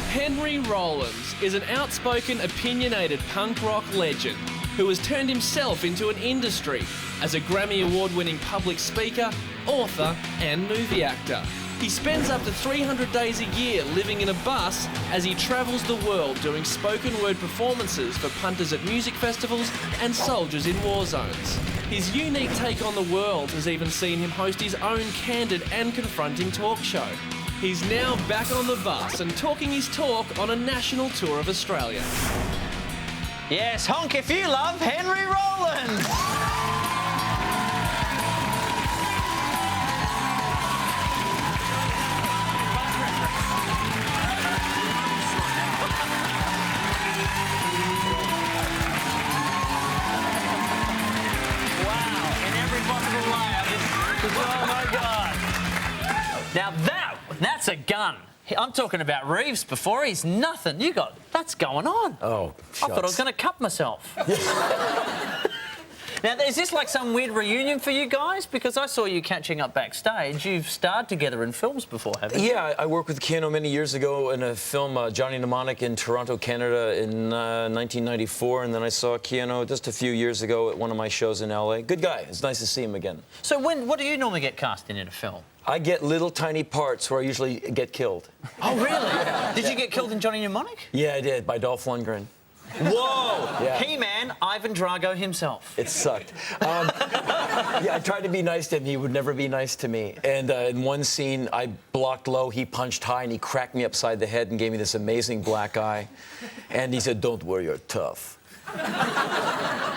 Henry Rollins is an outspoken, opinionated punk rock legend who has turned himself into an industry as a Grammy Award-winning public speaker, author and movie actor. He spends up to 300 days a year living in a bus as he travels the world doing spoken word performances for punters at music festivals and soldiers in war zones. His unique take on the world has even seen him host his own candid and confronting talk show. He's now back on the bus and talking his talk on a national tour of Australia. Yes, honk if you love Henry Rollins. Wow, in every possible way. Oh my God. Now that's a gun. I'm talking about Reeves before. He's nothing. That's going on. Oh, I thought I was going to cut myself. Now, is this like some weird reunion for you guys? Because I saw you catching up backstage. You've starred together in films before, haven't you? Yeah, I worked with Keanu many years ago in a film, Johnny Mnemonic, in Toronto, Canada in 1994. And then I saw Keanu just a few years ago at one of my shows in LA. Good guy. It's nice to see him again. So what do you normally get cast in a film? I get little tiny parts where I usually get killed. Oh, really? Did you get killed in Johnny Mnemonic? Yeah, I did, by Dolph Lundgren. Whoa! Yeah. He-Man, Ivan Drago himself. It sucked. Yeah, I tried to be nice to him. He would never be nice to me. And in one scene, I blocked low, he punched high, and he cracked me upside the head and gave me this amazing black eye. And he said, "Don't worry, you're tough."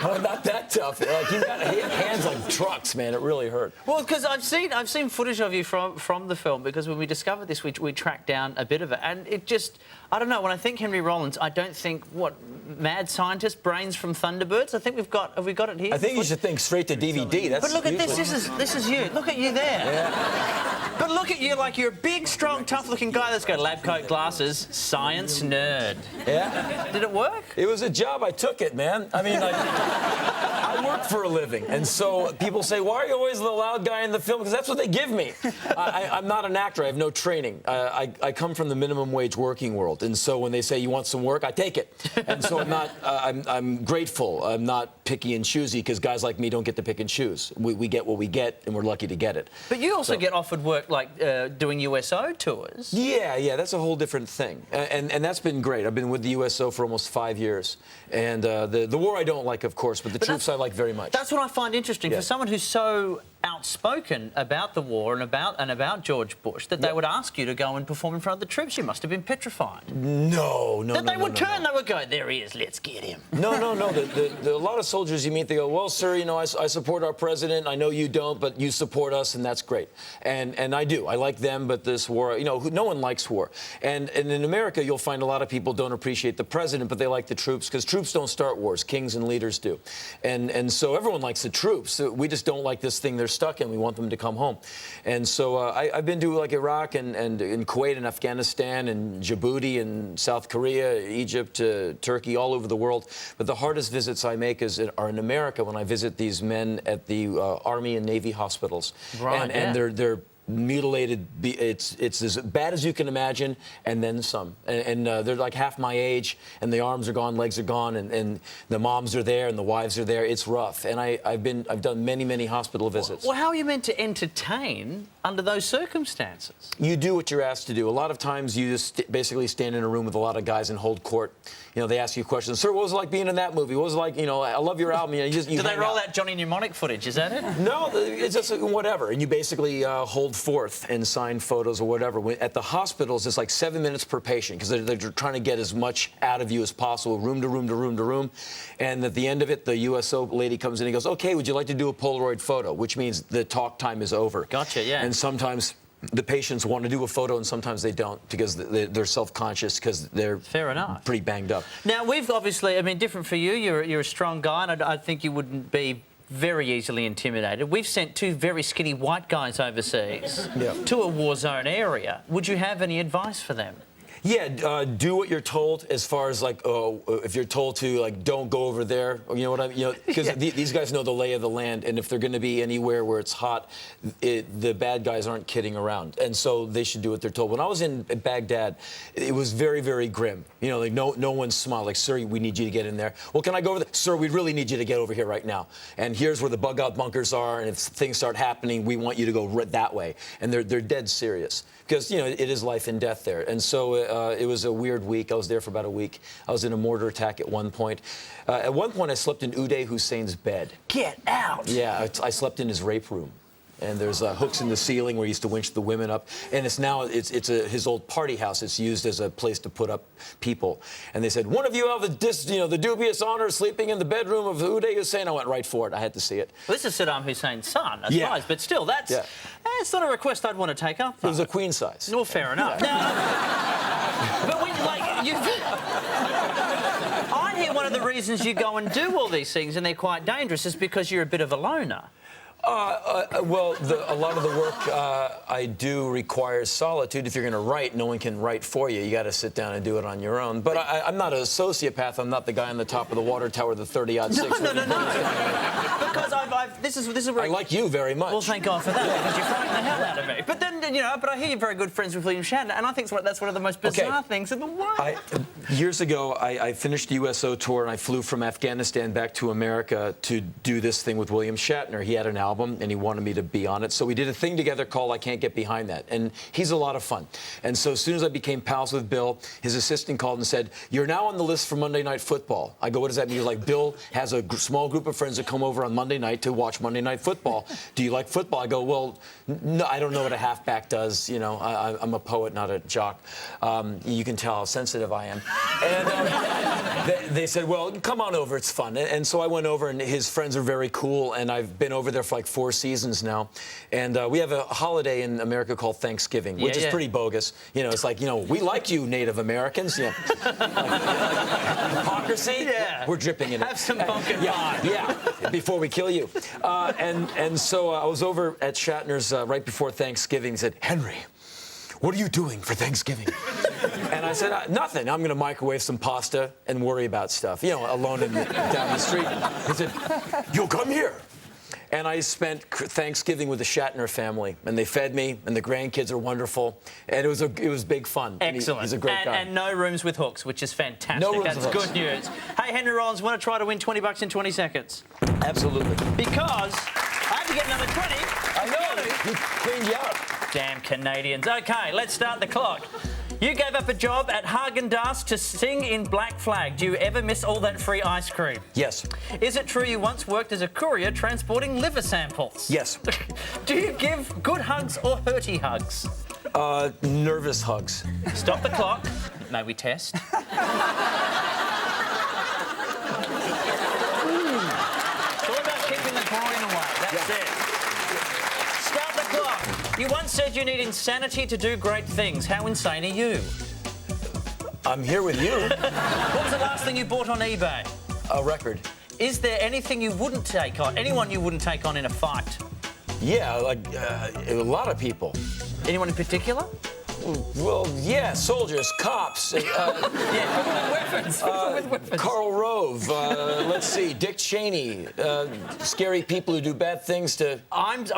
Oh, not that tough. Like, he got hands like trucks, man. It really hurt. Well, because I've seen footage of you from the film, because when we discovered this, we tracked down a bit of it, and it just, I don't know, when I think Henry Rollins, I don't think, what, mad scientist, brains from Thunderbirds? I think have we got it here? I think you should think straight to DVD. That's but look at usually... this is you. Look at you there. Yeah. But look at you, like you're a big, strong, tough-looking guy that's got lab coat glasses, science nerd. Yeah. Did it work? It was a job. I took it, man. I mean, I work for a living, and so people say, "Why are you always the loud guy in the film?" Because that's what they give me. I'm not an actor. I have no training. I come from the minimum wage working world, and so when they say you want some work, I take it. And so I'm not. I'm grateful. I'm not picky and choosy, because guys like me don't get to pick and choose. We get what we get, and we're lucky to get it. But you also get offered work like doing USO tours. Yeah, that's a whole different thing, and that's been great. I've been with the USO for almost 5 years, and the war I don't like, of course, but the troops I like very much. That's what I find interesting. Yeah. For someone who's so outspoken about the war and about George Bush, that they would ask you to go and perform in front of the troops. You must have been petrified. No. That they would turn, they would go, "There he is, let's get him." No. A lot of soldiers you meet, they go, "Well, sir, you know, I support our president. I know you don't, but you support us, and that's great." And I do. I like them, but this war, you know, no one likes war. And in America, you'll find a lot of people don't appreciate the president, but they like the troops, because troops don't start wars. Kings and leaders do. And so everyone likes the troops. We just don't like this thing they're stuck in. We want them to come home. And so I've been to like Iraq and in Kuwait and Afghanistan and Djibouti and South Korea, Egypt, Turkey, all over the world. But the hardest visits I make are in America, when I visit these men at the Army and Navy hospitals. Right, and they're mutilated. It's as bad as you can imagine, and then some. And they're like half my age, and the arms are gone, legs are gone, and the moms are there, and the wives are there. It's rough. And I've done many hospital visits. Well, how are you meant to entertain under those circumstances? You do what you're asked to do. A lot of times you just basically stand in a room with a lot of guys and hold court. You know, they ask you questions. "Sir, what was it like being in that movie? What was it like, you know, I love your album." You know, Do they roll out Johnny Mnemonic footage? Is that it? No, it's just whatever. And you basically hold forth and sign photos or whatever. At the hospitals, it's like 7 minutes per patient, because they're trying to get as much out of you as possible, room to room to room to room. And at the end of it, the USO lady comes in and goes, "Okay, would you like to do a Polaroid photo?" Which means the talk time is over. Gotcha, yeah. And sometimes the patients want to do a photo, and sometimes they don't, because they're self-conscious, because they're pretty banged up. Now, we've obviously, I mean, different for you. You're a strong guy, and I think you wouldn't be very easily intimidated. We've sent two very skinny white guys overseas to a war zone area. Would you have any advice for them? Yeah, do what you're told. As far as like, if you're told to like, don't go over there. You know what I mean? You know, because these guys know the lay of the land, and if they're going to be anywhere where it's hot, the bad guys aren't kidding around, and so they should do what they're told. When I was in Baghdad, it was very, very grim. You know, like no one smiled. Like, sir, we need you to get in there. Well, can I go over there? Sir, we really need you to get over here right now. And here's where the bug-out bunkers are, and if things start happening, we want you to go that way. And they're dead serious. Because, you know, it is life and death there. And so it was a weird week. I was there for about a week. I was in a mortar attack at one point. At one point, I slept in Uday Hussein's bed. Get out! Yeah, I slept in his rape room. And there's hooks in the ceiling where he used to winch the women up. And it's now, his old party house. It's used as a place to put up people. And they said, one of you have the dubious honor of sleeping in the bedroom of Uday Hussein. I went right for it. I had to see it. Well, this is Saddam Hussein's son, I suppose. But still, that's not a request I'd want to take up. It was a queen size. No, fair enough. Now, but when, like, I hear one of the reasons you go and do all these things, and they're quite dangerous, is because you're a bit of a loner. Well, a lot of the work I do requires solitude. If you're going to write, no one can write for you. You got to sit down and do it on your own. But I'm not a sociopath. I'm not the guy on the top of the water tower, the 30-odd six. No. Because this is where I like you very much. Well, thank God for that, because you frighten the hell out of me. But then, you know, but I hear you're very good friends with William Shatner, and I think that's one of the most bizarre things in the world. Years ago, I finished the USO tour, and I flew from Afghanistan back to America to do this thing with William Shatner. He had an album, and he wanted me to be on it. So we did a thing together called I Can't Get Behind That. And he's a lot of fun. And so as soon as I became pals with Bill, his assistant called and said, you're now on the list for Monday Night Football. I go, what does that mean? He's like, Bill has a small group of friends that come over on Monday night to watch Monday Night Football. Do you like football? I go, well, no, I don't know what a halfback does. You know, I'm a poet, not a jock. You can tell how sensitive I am. And they said, well, come on over. It's fun. And so I went over, and his friends are very cool. And I've been over there for like 4 seasons now. And we have a holiday in America called Thanksgiving, which is pretty bogus. You know, it's like, you know, we like you, Native Americans. Yeah. Hypocrisy? Yeah. We're dripping in it. Have some pumpkin pie. Yeah, before we kill you. And so I was over at Shatner's right before Thanksgiving. He said, Henry, what are you doing for Thanksgiving? And I said, nothing. I'm going to microwave some pasta and worry about stuff. You know, alone down the street. He said, you'll come here. And I spent Thanksgiving with the Shatner family, and they fed me, and the grandkids are wonderful, and it was big fun. Excellent. He's a great guy. And no rooms with hooks, which is fantastic. No rooms That's with hooks. good news. Hey, Henry Rollins, want to try to win $20 in 20 seconds? Absolutely. Because I have to get another 20. I know. He cleaned you out. Damn Canadians. OK, let's start the clock. You gave up a job at Haagen-Dazs to sing in Black Flag. Do you ever miss all that free ice cream? Yes. Is it true you once worked as a courier transporting liver samples? Yes. Do you give good hugs or hurty hugs? Nervous hugs. Stop the clock. May we test? It's all about keeping the groin away. That's it. Start the clock. You once said you need insanity to do great things. How insane are you? I'm here with you. What was the last thing you bought on eBay? A record. Is there anything you wouldn't take on? Anyone you wouldn't take on in a fight? Yeah, like a lot of people. Anyone in particular? Well, yeah, soldiers, cops. Weapons. With weapons. Karl Rove. Let's see, Dick Cheney. Scary people who do bad things to. I'm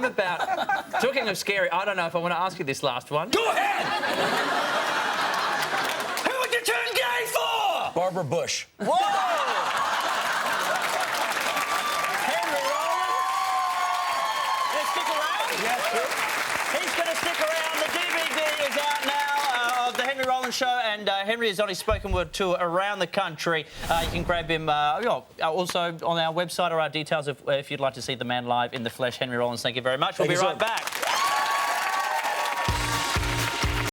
about. Talking of scary, I don't know if I want to ask you this last one. Go ahead. Who would you turn gay for? Barbara Bush. Whoa! Henry Rollins. Gonna stick around? Yes, sir. He's going to stick around. The DVD is out now of the Henry Rollins Show, and Henry is on his spoken word tour around the country. You can grab him also on our website or our details if you'd like to see the man live in the flesh. Henry Rollins, thank you very much. We'll be right back.